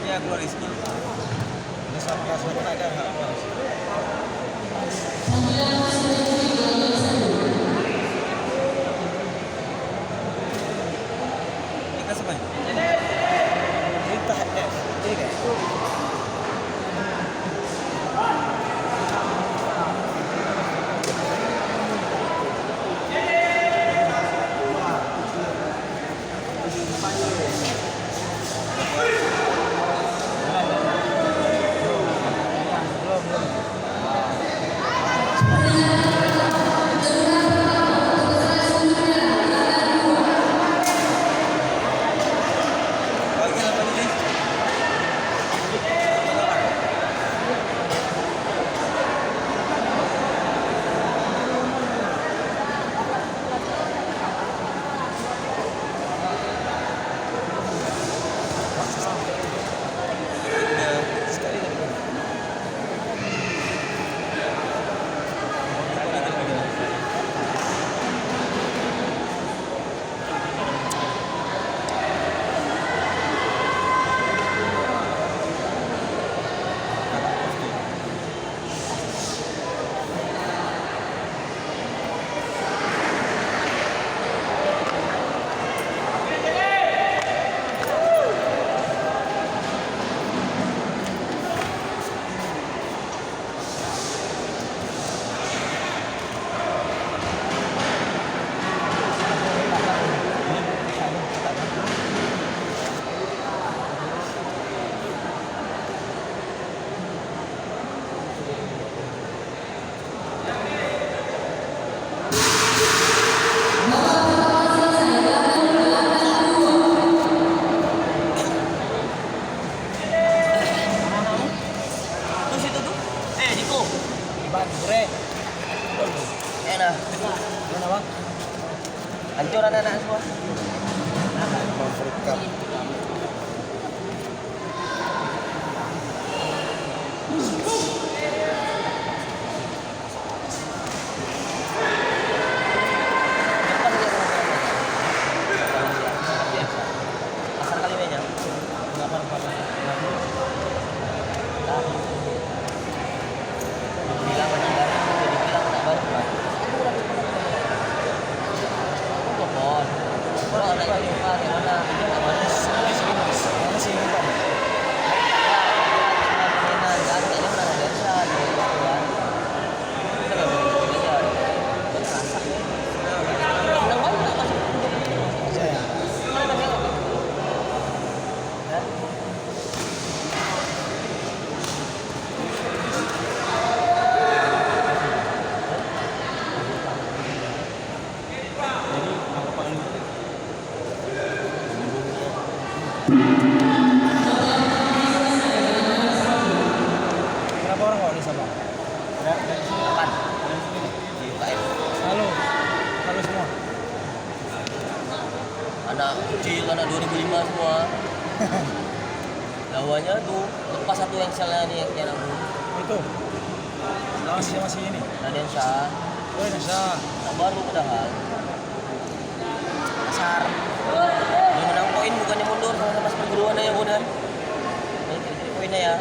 Iya, keluar Rizky. Ini sama kelas pun ada nggak keluar Rizky. Ini kelas apa? Kita tiga. Enak. Mana bang? Hancur anak-anak semua. Favorit cup. Asal kali mainnya. Bilang anak baru, jadi bilang anak baru kan. Telepon. Kalau anak itu kan yang mana? Anak baru. Mana sih ini bang? Berapa orang kok di sana? Kapan? Di UKM. Halo semua. Anak kecil, anak 2005 semua. Lawannya tuh lepas satu yang selnya nih yang aku. Itu. Masih ini. Raden Shah. Oh, Indonesia. Anak baru padahal. Kasar. Dia menang poin bukannya mundur sama pas perguruan ya udah. Ini poinnya ya.